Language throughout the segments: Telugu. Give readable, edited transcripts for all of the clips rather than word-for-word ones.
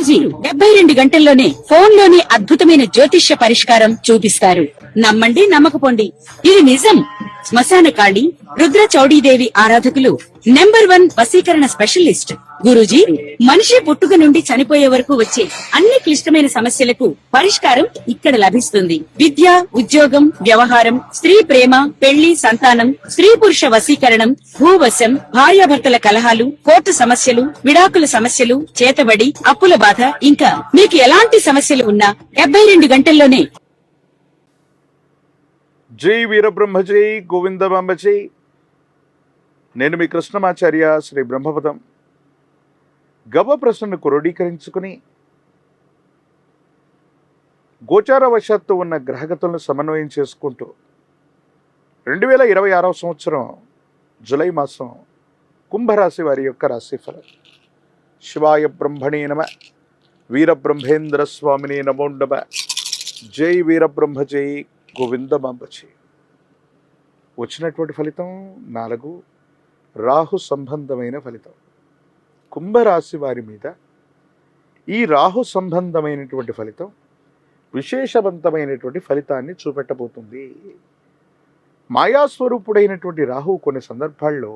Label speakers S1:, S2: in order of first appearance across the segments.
S1: గురూజీ 72 గంటల్లోనే ఫోన్ లోని అద్భుతమైన జ్యోతిష్య పరిష్కారం చూపిస్తారు. నమ్మండి, నమ్మకపోండి, ఇది నిజం. శ్మశాన కాళి రుద్ర చౌడీదేవి ఆరాధకులు నంబర్ 1 వశీకరణ స్పెషలిస్ట్ గురూజీ. మనిషి పుట్టుక నుండి చనిపోయే వరకు వచ్చే అన్ని క్లిష్టమైన సమస్యలకు పరిష్కారం ఇక్కడ లభిస్తుంది. విద్య, ఉద్యోగం, వ్యవహారం, స్త్రీ ప్రేమ, పెళ్లి, సంతానం, స్త్రీ పురుష వశీకరణం, భూవశం, భార్యాభర్తల కలహాలు, కోర్టు సమస్యలు, విడాకుల సమస్యలు, చేతబడి, అప్పుల బాధ, ఇంకా మీకు ఎలాంటి సమస్యలు ఉన్నా 72 గంటల్లోనే.
S2: జై వీరబ్రహ్మ జై గోవిందమాంబ జై. నేను మీ కృష్ణమాచార్య శ్రీ బ్రహ్మపదం. గవ ప్రశ్నను క్రోడీకరించుకుని గోచారవశాత్తు ఉన్న గ్రహగతులను సమన్వయం చేసుకుంటూ 2026వ సంవత్సరం జులై మాసం కుంభరాశి వారి యొక్క రాశిఫలం. శివాయ బ్రహ్మణే నమ. వీరబ్రహ్మేంద్ర స్వామిని నమో నమ. జై వీరబ్రహ్మ జై గోవిందమాంబ జై. వచ్చినటువంటి ఫలితం 4 రాహు సంబంధమైన ఫలితం. కుంభరాశి వారి మీద ఈ రాహు సంబంధమైనటువంటి ఫలితం విశేషవంతమైనటువంటి ఫలితాన్ని చూపెట్టబోతుంది. మాయాస్వరూపుడైనటువంటి రాహు కొన్ని సందర్భాల్లో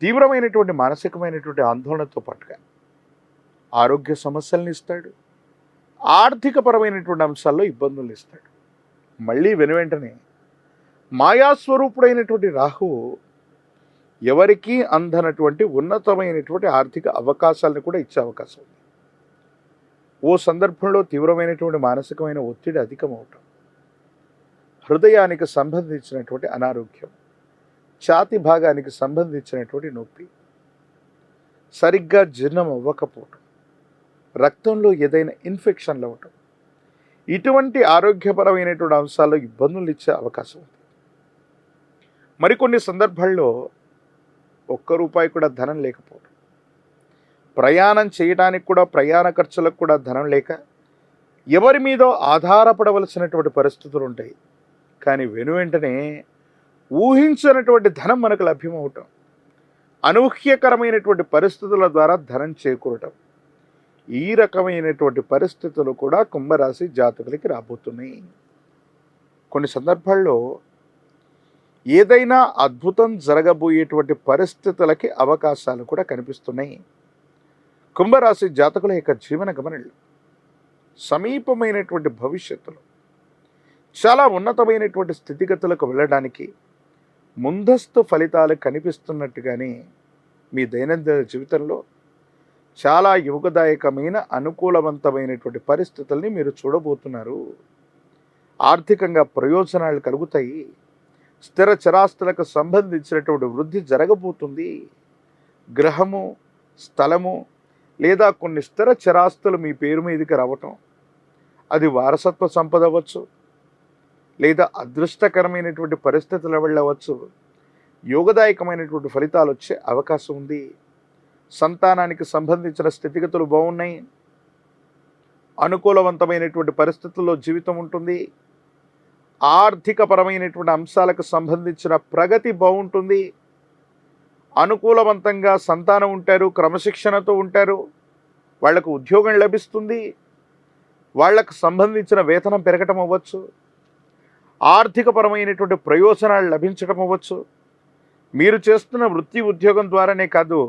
S2: తీవ్రమైనటువంటి మానసికమైనటువంటి ఆందోళనతో పాటుగా ఆరోగ్య సమస్యలను ఇస్తాడు, ఆర్థికపరమైనటువంటి అంశాల్లో ఇబ్బందులు ఇస్తాడు. మళ్ళీ వెనువెంటనే మాయాస్వరూపుడైనటువంటి రాహువు ఎవరికీ అందనటువంటి ఉన్నతమైనటువంటి ఆర్థిక అవకాశాలను కూడా ఇచ్చే అవకాశం ఉంది. ఓ సందర్భంలో తీవ్రమైనటువంటి మానసికమైన ఒత్తిడి అధికమవటం, హృదయానికి సంబంధించినటువంటి అనారోగ్యం, ఛాతి భాగానికి సంబంధించినటువంటి నొప్పి, సరిగ్గా జీర్ణం అవ్వకపోవటం, రక్తంలో ఏదైనా ఇన్ఫెక్షన్లు అవ్వటం, ఇటువంటి ఆరోగ్యపరమైనటువంటి అంశాల్లో ఇబ్బందులు ఇచ్చే అవకాశం ఉంది. మరికొన్ని సందర్భాల్లో ₹1 కూడా ధనం లేకపోవడం, ప్రయాణం చేయడానికి కూడా ప్రయాణ ఖర్చులకు కూడా ధనం లేక ఎవరి మీదో ఆధారపడవలసినటువంటి పరిస్థితులు ఉంటాయి. కానీ వెనువెంటనే ఊహించినటువంటి ధనం మనకు లభ్యమవటం, అనూహ్యకరమైనటువంటి పరిస్థితుల ద్వారా ధనం చేకూరటం, ఈ రకమైనటువంటి పరిస్థితులు కూడా కుంభరాశి జాతకులకి రాబోతున్నాయి. కొన్ని సందర్భాల్లో ఏదైనా అద్భుతం జరగబోయేటువంటి పరిస్థితులకి అవకాశాలు కూడా కనిపిస్తున్నాయి. కుంభరాశి జాతకుల యొక్క జీవన గమనంలో సమీపమైనటువంటి భవిష్యత్తులో చాలా ఉన్నతమైనటువంటి స్థితిగతులకు వెళ్ళడానికి ముందస్తు ఫలితాలు కనిపిస్తున్నట్టుగానే మీ దైనందిన జీవితంలో చాలా యోగదాయకమైన అనుకూలవంతమైనటువంటి పరిస్థితుల్ని మీరు చూడబోతున్నారు. ఆర్థికంగా ప్రయోజనాలు కలుగుతాయి. స్థిర చరాస్తులకు సంబంధించినటువంటి వృద్ధి జరగబోతుంది. గ్రహము, స్థలము లేదా కొన్ని స్థిర చరాస్తులు మీ పేరు మీదకి రావటం, అది వారసత్వ సంపద అవ్వచ్చు, లేదా అదృష్టకరమైనటువంటి పరిస్థితుల వెళ్ళవచ్చు. యోగదాయకమైనటువంటి ఫలితాలు వచ్చే అవకాశం ఉంది. సంతానానికి సంబంధించిన స్థితిగతులు బాగున్నాయి. అనుకూలవంతమైనటువంటి పరిస్థితుల్లో జీవితం ఉంటుంది. ఆర్థికపరమైనటువంటి అంశాలకు సంబంధించిన ప్రగతి బాగుంటుంది. అనుకూలవంతంగా సంతానం ఉంటారు, క్రమశిక్షణతో ఉంటారు, వాళ్లకు ఉద్యోగం లభిస్తుంది, వాళ్లకు సంబంధించిన వేతనం పెరగటం అవ్వచ్చు, ఆర్థికపరమైనటువంటి ప్రయోజనాలు లభించడం అవ్వచ్చు. మీరు చేస్తున్న వృత్తి ఉద్యోగం ద్వారానే కాదు,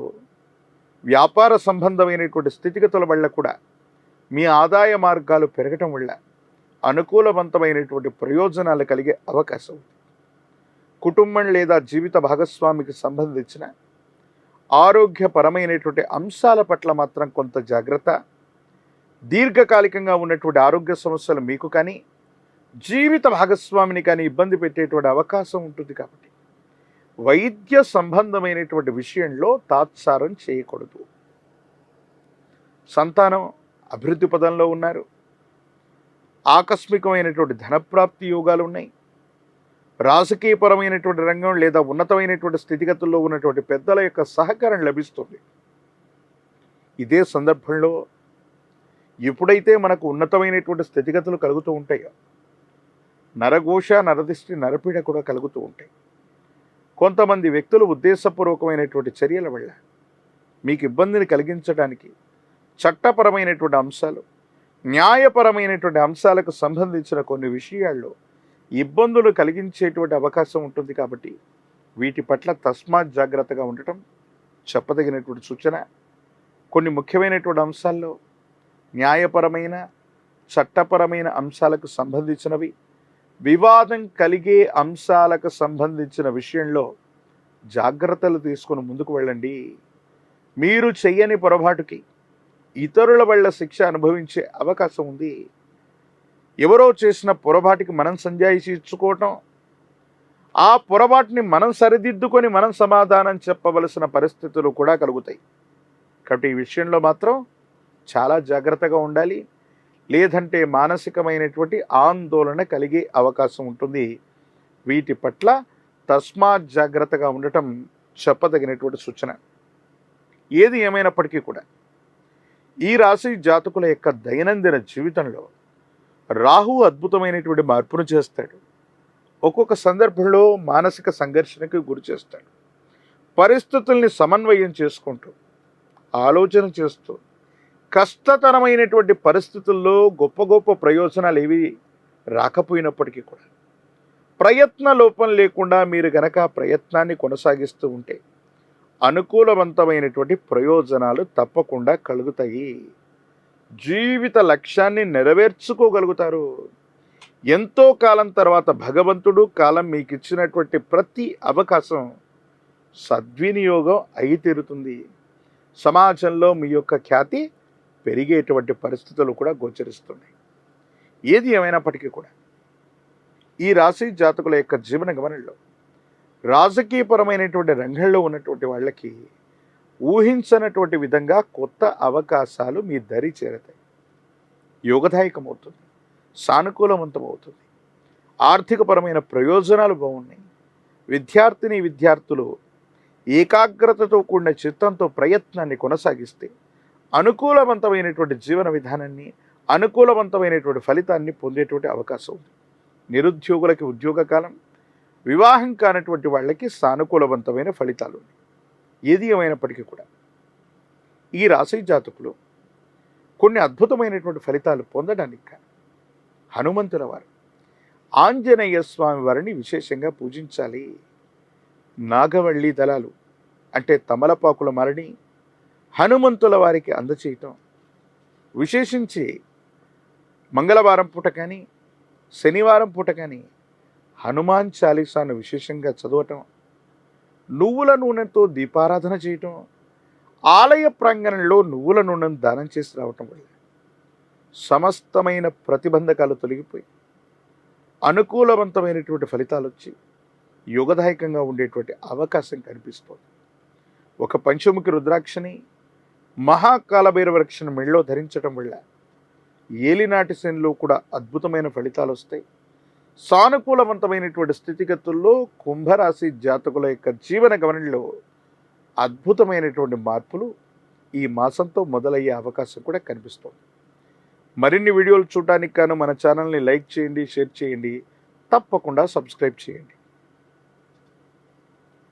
S2: వ్యాపార సంబంధమైనటువంటి స్థితిగతుల వల్ల కూడా మీ ఆదాయ మార్గాలు పెరగటం వల్ల అనుకూలవంతమైనటువంటి ప్రయోజనాలు కలిగే అవకాశం ఉంది. కుటుంబం లేదా జీవిత భాగస్వామికి సంబంధించిన ఆరోగ్యపరమైనటువంటి అంశాల పట్ల మాత్రం కొంత జాగ్రత్త. దీర్ఘకాలికంగా ఉన్నటువంటి ఆరోగ్య సమస్యలు మీకు కానీ జీవిత భాగస్వామిని కానీ ఇబ్బంది పెట్టేటువంటి అవకాశం ఉంటుంది. కాబట్టి వైద్య సంబంధమైనటువంటి విషయంలో తాత్సారం చేయకూడదు. సంతానం అభివృద్ధి పదంలో ఉన్నారు. ఆకస్మికమైనటువంటి ధనప్రాప్తి యోగాలు ఉన్నాయి. రాజకీయపరమైనటువంటి రంగం లేదా ఉన్నతమైనటువంటి స్థితిగతుల్లో ఉన్నటువంటి పెద్దల యొక్క సహకారం లభిస్తుంది. ఇదే సందర్భంలో ఎప్పుడైతే మనకు ఉన్నతమైనటువంటి స్థితిగతులు కలుగుతూ ఉంటాయో నరఘోష, నరదిష్టి, నరపీడ కూడా కలుగుతూ ఉంటాయి. కొంతమంది వ్యక్తులు ఉద్దేశపూర్వకమైనటువంటి చర్యల వల్ల మీకు ఇబ్బందిని కలిగించడానికి చట్టపరమైనటువంటి అంశాలు, న్యాయపరమైనటువంటి అంశాలకు సంబంధించిన కొన్ని విషయాల్లో ఇబ్బందులు కలిగించేటువంటి అవకాశం ఉంటుంది. కాబట్టి వీటి పట్ల తస్మాత్ జాగ్రత్తగా ఉండటం చెప్పదగినటువంటి సూచన. కొన్ని ముఖ్యమైనటువంటి అంశాల్లో న్యాయపరమైన, చట్టపరమైన అంశాలకు సంబంధించినవి, వివాదం కలిగే అంశాలకు సంబంధించిన విషయంలో జాగ్రత్తలు తీసుకుని ముందుకు వెళ్ళండి. మీరు చెయ్యని పొరపాటుకి ఇతరుల వల్ల శిక్ష అనుభవించే అవకాశం ఉంది. ఎవరో చేసిన పొరపాటుకి మనం సంజాయిషి ఇచ్చుకోవటం, ఆ పొరపాటుని మనం సరిదిద్దుకొని మనం సమాధానం చెప్పవలసిన పరిస్థితులు కూడా కలుగుతాయి. కాబట్టి ఈ విషయంలో మాత్రం చాలా జాగ్రత్తగా ఉండాలి. లేదంటే మానసికమైనటువంటి ఆందోళన కలిగే అవకాశం ఉంటుంది. వీటి పట్ల తస్మాత్ జాగ్రత్తగా ఉండటం చెప్పదగినటువంటి సూచన. ఏది ఏమైనప్పటికీ కూడా ఈ రాశి జాతకుల యొక్క దైనందిన జీవితంలో రాహు అద్భుతమైనటువంటి మార్పును చేస్తాడు. ఒక్కొక్క సందర్భంలో మానసిక సంఘర్షణకు గురి చేస్తాడు. పరిస్థితుల్ని సమన్వయం చేసుకుంటూ, ఆలోచన చేస్తూ, కష్టతరమైనటువంటి పరిస్థితుల్లో గొప్ప గొప్ప ప్రయోజనాలు ఏవి రాకపోయినప్పటికీ కూడా ప్రయత్న లోపం లేకుండా మీరు గనక ప్రయత్నాన్ని కొనసాగిస్తూ ఉంటే అనుకూలవంతమైనటువంటి ప్రయోజనాలు తప్పకుండా కలుగుతాయి. జీవిత లక్ష్యాన్ని నెరవేర్చుకోగలుగుతారు. ఎంతో కాలం తర్వాత భగవంతుడు కాలం మీకు ఇచ్చినటువంటి ప్రతి అవకాశం సద్వినియోగం అయి తీరుతుంది. సమాజంలో మీ యొక్క ఖ్యాతి పెరిగేటువంటి పరిస్థితులు కూడా గోచరిస్తున్నాయి. ఏది ఏమైనప్పటికీ కూడా ఈ రాశి జాతకుల యొక్క జీవన గమనంలో రాజకీయపరమైనటువంటి రంగంలో ఉన్నటువంటి వాళ్ళకి ఊహించనటువంటి విధంగా కొత్త అవకాశాలు మీ దరి చేరతాయి. యోగదాయకమవుతుంది, సానుకూలవంతమవుతుంది. ఆర్థికపరమైన ప్రయోజనాలు బాగున్నాయి. విద్యార్థులు ఏకాగ్రతతో కూడిన చిత్తంతో ప్రయత్నాన్ని కొనసాగిస్తే అనుకూలవంతమైనటువంటి జీవన విధానాన్ని, అనుకూలవంతమైనటువంటి ఫలితాన్ని పొందేటువంటి అవకాశం ఉంది. నిరుద్యోగులకి ఉద్యోగ కాలం, వివాహం కానటువంటి వాళ్ళకి సానుకూలవంతమైన ఫలితాలు ఉన్నాయి. ఏది ఏమైనప్పటికీ కూడా ఈ రాశి జాతకులు కొన్ని అద్భుతమైనటువంటి ఫలితాలు పొందడానికి హనుమంతుల వారు, ఆంజనేయ స్వామి వారిని విశేషంగా పూజించాలి. నాగవల్లి దళాలు అంటే తమలపాకుల మరిని హనుమంతుల వారికి అందచేయటం, విశేషించి మంగళవారం పూట కానీ శనివారం పూట కానీ హనుమాన్ చాలీసాను విశేషంగా చదవటం, నువ్వుల నూనెతో దీపారాధన చేయటం, ఆలయ ప్రాంగణంలో నువ్వుల నూనెను దానం చేసి రావటం వల్ల సమస్తమైన ప్రతిబంధకాలు తొలగిపోయి అనుకూలవంతమైనటువంటి ఫలితాలు వచ్చి యోగదాయకంగా ఉండేటువంటి అవకాశం కనిపిస్తుంది. ఒక పంచముఖి రుద్రాక్షని, మహాకాలభైరవ వృక్షను మెళ్ళలో ధరించడం వల్ల ఏలినాటి శనిలో కూడా అద్భుతమైన ఫలితాలు వస్తాయి. సానుకూలవంతమైనటువంటి స్థితిగతుల్లో కుంభరాశి జాతకుల యొక్క జీవన గమనంలో అద్భుతమైనటువంటి మార్పులు ఈ మాసంతో మొదలయ్యే అవకాశం కూడా కనిపిస్తుంది. మరిన్ని వీడియోలు చూడడానికి గాను మన ఛానల్ని లైక్ చేయండి, షేర్ చేయండి, తప్పకుండా సబ్స్క్రైబ్ చేయండి.